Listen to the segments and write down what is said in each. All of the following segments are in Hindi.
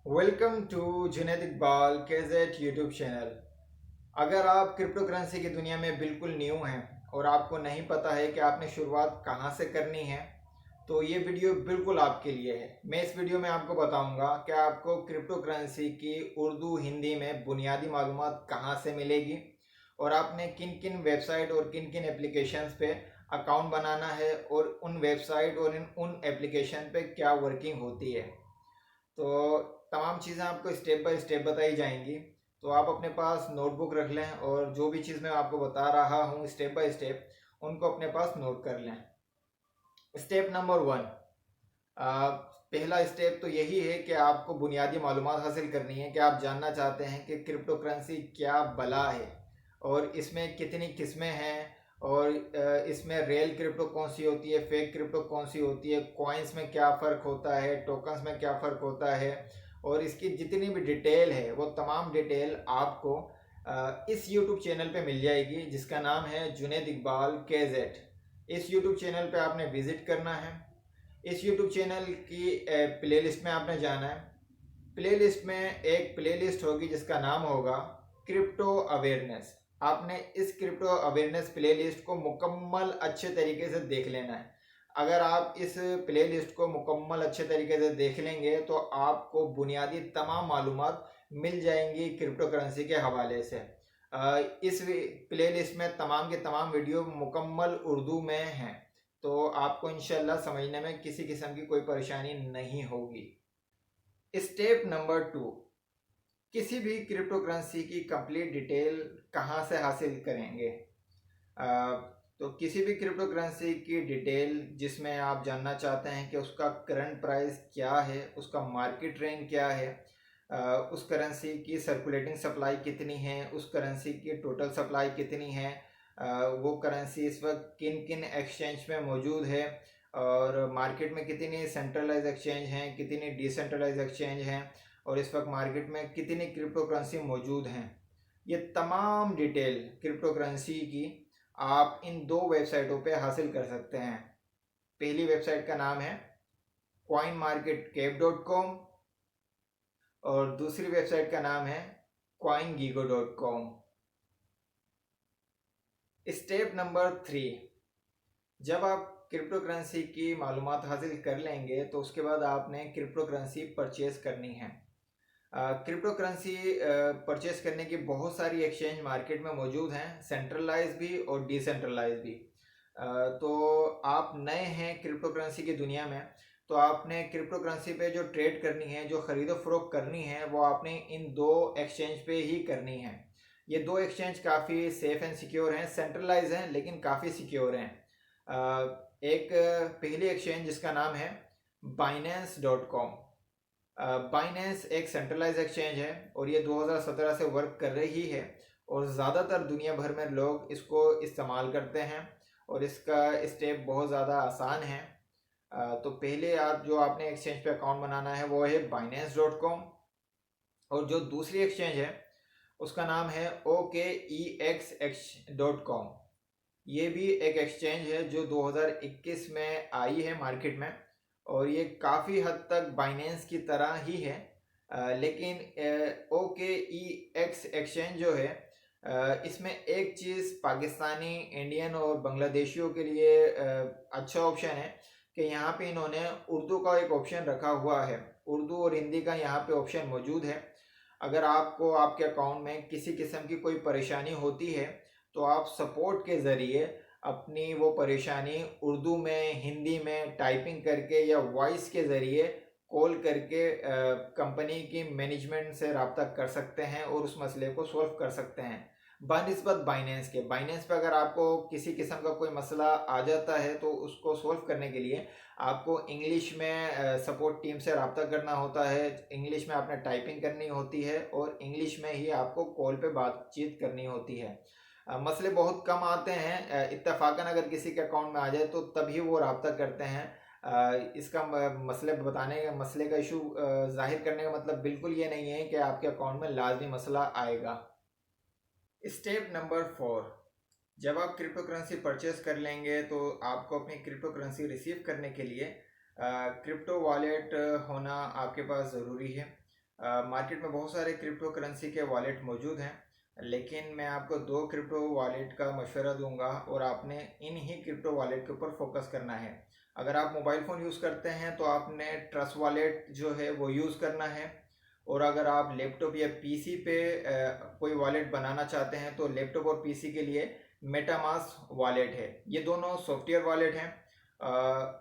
Welcome to Junaid Iqbal gadget YouTube channel. अगर आप क्रिप्टो करेंसी की दुनिया में बिल्कुल न्यू हैं और आपको नहीं पता है कि आपने शुरुआत कहाँ से करनी है, तो ये वीडियो बिल्कुल आपके लिए है। मैं इस वीडियो में आपको बताऊंगा कि आपको क्रिप्टो करेंसी की उर्दू हिंदी में बुनियादी मालूमात कहाँ से मिलेगी और आपने किन किन वेबसाइट और किन किन एप्लीकेशंस पे अकाउंट बनाना है और उन वेबसाइट और उन एप्लीकेशन पे क्या वर्किंग होती है। तो तमाम चीज़ें आपको स्टेप बाय स्टेप बताई जाएंगी। तो आप अपने पास नोटबुक रख लें और जो भी चीज़ मैं आपको बता रहा हूँ स्टेप बाय स्टेप उनको अपने पास नोट कर लें। स्टेप नंबर वन, पहला स्टेप तो यही है कि आपको बुनियादी मालूमात हासिल करनी है कि आप जानना चाहते हैं कि क्रिप्टो करेंसी क्या बला है और इसमें कितनी किस्में हैं और इसमें रियल क्रिप्टो कौन सी होती है, फेक क्रिप्टो कौन सी होती है, कॉइन्स में क्या फ़र्क होता है, टोकन्स में क्या फ़र्क होता है और इसकी जितनी भी डिटेल है वो तमाम डिटेल आपको इस यूट्यूब चैनल पे मिल जाएगी जिसका नाम है जुनैद इकबाल केजेट। इस यूट्यूब चैनल पे आपने विज़िट करना है। इस यूट्यूब चैनल की प्लेलिस्ट में आपने जाना है। प्लेलिस्ट में एक प्लेलिस्ट होगी जिसका नाम होगा क्रिप्टो अवेयरनेस। आपने इस क्रिप्टो अवेयरनेस प्लेलिस्ट को मुकम्मल अच्छे तरीके से देख लेना है। अगर आप इस प्लेलिस्ट को मुकम्मल अच्छे तरीके से देख लेंगे तो आपको बुनियादी तमाम मालूमात मिल जाएंगी क्रिप्टो करेंसी के हवाले से। इस प्लेलिस्ट में तमाम के तमाम वीडियो मुकम्मल उर्दू में हैं, तो आपको इंशाल्लाह समझने में किसी किस्म की कोई परेशानी नहीं होगी। स्टेप नंबर टू, किसी भी क्रिप्टो करेंसी की कंप्लीट डिटेल कहाँ से हासिल करेंगे। आ, तो किसी भी क्रिप्टो करेंसी की डिटेल जिसमें आप जानना चाहते हैं कि उसका करंट प्राइस क्या है, उसका मार्केट रेंज क्या है, उस करेंसी की सर्कुलेटिंग सप्लाई कितनी है, उस करेंसी की टोटल सप्लाई कितनी है, वो करेंसी इस वक्त किन किन एक्सचेंज में मौजूद है और मार्केट में कितनी सेंट्रलाइज एक्सचेंज हैं, कितनी डिसेंट्रलाइज एक्सचेंज हैं और इस वक्त मार्केट में कितनी क्रिप्टो करेंसी मौजूद हैं। ये तमाम डिटेल क्रिप्टो करेंसी की आप इन दो वेबसाइटों पे हासिल कर सकते हैं। पहली वेबसाइट का नाम है coinmarketcap.com और दूसरी वेबसाइट का नाम है coingigo.com। स्टेप नंबर थ्री, जब आप क्रिप्टो करेंसी की मालूमात हासिल कर लेंगे तो उसके बाद आपने क्रिप्टो करेंसी परचेज करनी है। क्रिप्टो करेंसी परचेस करने की बहुत सारी एक्सचेंज मार्केट में मौजूद हैं, सेंट्रलाइज भी और डिसेंट्रलाइज भी। तो आप नए हैं क्रिप्टो करेंसी की दुनिया में, तो आपने क्रिप्टो करेंसी पे जो ट्रेड करनी है, जो ख़रीदो फरोख्त करनी है, वो आपने इन दो एक्सचेंज पे ही करनी है। ये दो एक्सचेंज काफ़ी सेफ एंड सिक्योर हैं, सेंट्रलाइज हैं लेकिन काफ़ी सिक्योर हैं। एक पहली एक्सचेंज जिसका नाम है Binance.com। बाइनेंस एक सेंट्रलाइज एक्सचेंज है और ये 2017 से वर्क कर रही है और ज़्यादातर दुनिया भर में लोग इसको इस्तेमाल करते हैं और इसका स्टेप बहुत ज़्यादा आसान है। तो पहले आपने एक्सचेंज पे अकाउंट बनाना है वो है Binance.com और जो दूसरी एक्सचेंज है उसका नाम है OKEX.com। ये भी एक एक्सचेंज है जो 2021 में आई है मार्केट में और ये काफ़ी हद तक बाइनेंस की तरह ही है। लेकिन OKEX एक्सचेंज जो है इसमें एक चीज़ पाकिस्तानी, इंडियन और बांग्लादेशियों के लिए अच्छा ऑप्शन है कि यहाँ पे इन्होंने उर्दू का एक ऑप्शन रखा हुआ है। उर्दू और हिंदी का यहाँ पे ऑप्शन मौजूद है। अगर आपको आपके अकाउंट में किसी किस्म की कोई परेशानी होती है तो आप सपोर्ट के ज़रिए अपनी वो परेशानी उर्दू में, हिंदी में टाइपिंग करके या वॉइस के ज़रिए कॉल करके कंपनी की मैनेजमेंट से रब्ता कर सकते हैं और उस मसले को सॉल्व कर सकते हैं। बनस्बत बाइनेंस पे अगर आपको किसी किस्म का कोई मसला आ जाता है तो उसको सॉल्व करने के लिए आपको इंग्लिश में सपोर्ट टीम से रब्ता करना होता है, इंग्लिश में आपने टाइपिंग करनी होती है और इंग्लिश में ही आपको कॉल पे बातचीत करनी होती है। मसले बहुत कम आते हैं, इत्तेफाकन अगर किसी के अकाउंट में आ जाए तो तभी वो रब्ता करते हैं। इसका मसले बताने का, मसले का इशू जाहिर करने का मतलब बिल्कुल ये नहीं है कि आपके अकाउंट में लाजमी मसला आएगा। स्टेप नंबर फोर, जब आप क्रिप्टो करेंसी परचेस कर लेंगे तो आपको अपनी क्रिप्टो करेंसी रिसीव करने के लिए क्रिप्टो वॉलेट होना आपके पास ज़रूरी है। मार्केट में बहुत सारे क्रिप्टो करेंसी के वॉलेट मौजूद हैं, लेकिन मैं आपको 2 क्रिप्टो वॉलेट का मशवरा दूंगा और आपने इन ही क्रिप्टो वॉलेट के ऊपर फोकस करना है। अगर आप मोबाइल फ़ोन यूज़ करते हैं तो आपने ट्रस्ट वॉलेट जो है वो यूज़ करना है, और अगर आप लैपटॉप या पीसी पे कोई वॉलेट बनाना चाहते हैं तो लैपटॉप और पीसी के लिए मेटामास्क वॉलेट है। ये दोनों सॉफ्टवेयर वॉलेट हैं।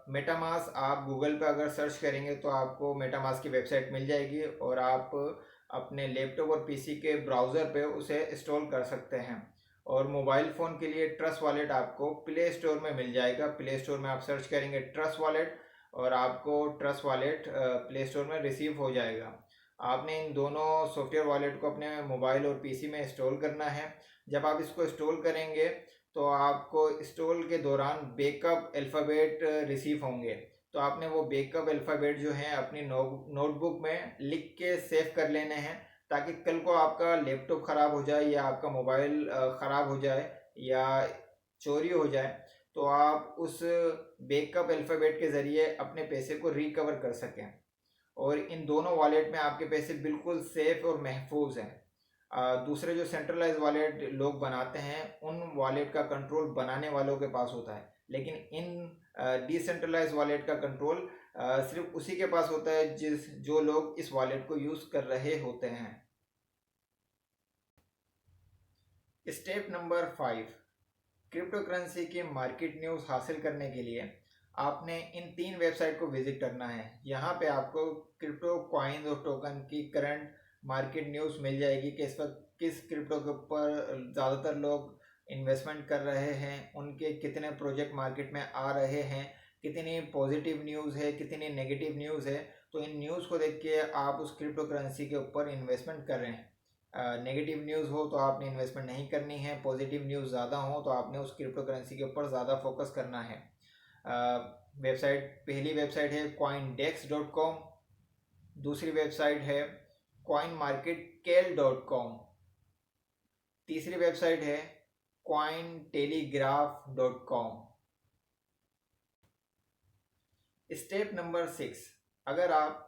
मेटामास्क आप गूगल पे अगर सर्च करेंगे तो आपको मेटामास्क की वेबसाइट मिल जाएगी और आप अपने लैपटॉप और पीसी के ब्राउज़र पे उसे इंस्टॉल कर सकते हैं। और मोबाइल फ़ोन के लिए ट्रस्ट वॉलेट आपको प्ले स्टोर में मिल जाएगा। प्ले स्टोर में आप सर्च करेंगे ट्रस्ट वॉलेट और आपको ट्रस्ट वॉलेट प्ले स्टोर में रिसीव हो जाएगा। आपने इन दोनों सॉफ्टवेयर वॉलेट को अपने मोबाइल और पीसी में इंस्टॉल करना है। जब आप इसको इंस्टॉल करेंगे तो आपको इंस्टॉल के दौरान बैकअप अल्फ़ाबेट रिसीव होंगे। तो आपने वो बैकअप अल्फ़ाबेट जो है अपनी नोटबुक में लिख के सेव कर लेने हैं, ताकि कल को आपका लैपटॉप ख़राब हो जाए या आपका मोबाइल ख़राब हो जाए या चोरी हो जाए तो आप उस बैकअप अल्फ़ाबेट के ज़रिए अपने पैसे को रिकवर कर सकें। और इन दोनों वॉलेट में आपके पैसे बिल्कुल सेफ और महफूज हैं। दूसरे जो सेंट्रलाइज वॉलेट लोग बनाते हैं उन वॉलेट का कंट्रोल बनाने वालों के पास होता है, लेकिन इन डिसेंट्रलाइज वॉलेट का कंट्रोल सिर्फ उसी के पास होता है जो लोग इस वॉलेट को यूज़ कर रहे होते हैं। स्टेप नंबर 5, क्रिप्टो करेंसी की मार्केट न्यूज़ हासिल करने के लिए आपने इन 3 वेबसाइट को विजिट करना है। यहाँ पे आपको क्रिप्टो कॉइन और टोकन की करंट मार्केट न्यूज़ मिल जाएगी कि इस वक्त किस क्रिप्टो के ऊपर ज़्यादातर लोग इन्वेस्टमेंट कर रहे हैं, उनके कितने प्रोजेक्ट मार्केट में आ रहे हैं, कितनी पॉजिटिव न्यूज़ है, कितनी नेगेटिव न्यूज़ है। तो इन न्यूज़ को देख के आप उस क्रिप्टो करेंसी के ऊपर इन्वेस्टमेंट कर रहे हैं। नेगेटिव न्यूज़ हो तो आपने इन्वेस्टमेंट नहीं करनी है, पॉजिटिव न्यूज़ ज़्यादा हो तो आपने उस क्रिप्टो करेंसी के ऊपर ज़्यादा फोकस करना है। पहली वेबसाइट है coindex.com, दूसरी वेबसाइट है coinmarketcal.com, तीसरी वेबसाइट है cointelegraph.com। स्टेप नंबर 6, अगर आप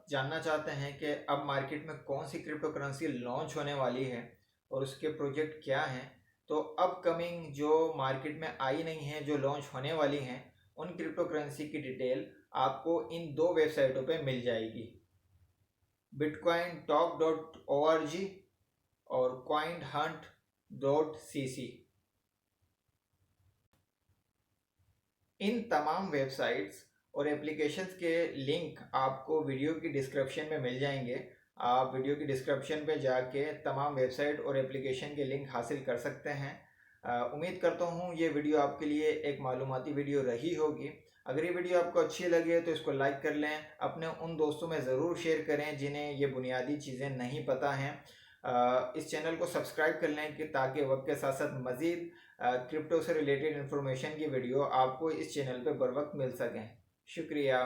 जानना चाहते हैं कि अब मार्केट में कौन सी क्रिप्टो करेंसी लॉन्च होने वाली है और उसके प्रोजेक्ट क्या हैं, तो अपकमिंग जो मार्केट में आई नहीं है, जो लॉन्च होने वाली हैं, उन क्रिप्टो करेंसी की डिटेल आपको इन 2 वेबसाइटों पे मिल जाएगी, bitcointalk.org और coinhunt.cc। इन तमाम वेबसाइट्स और एप्लीकेशंस के लिंक आपको वीडियो की डिस्क्रिप्शन में मिल जाएंगे। आप वीडियो की डिस्क्रिप्शन पे जाके तमाम वेबसाइट और एप्लीकेशन के लिंक हासिल कर सकते हैं। उम्मीद करता हूँ ये वीडियो आपके लिए एक मालूमाती वीडियो रही होगी। अगर ये वीडियो आपको अच्छी लगे तो इसको लाइक कर लें, अपने उन दोस्तों में ज़रूर शेयर करें जिन्हें ये बुनियादी चीज़ें नहीं पता हैं। इस चैनल को सब्सक्राइब कर लें कि ताकि वक्त के साथ साथ मज़ीद क्रिप्टो से रिलेटेड इन्फॉर्मेशन की वीडियो आपको इस चैनल पर बर वक्त मिल सकें। शुक्रिया।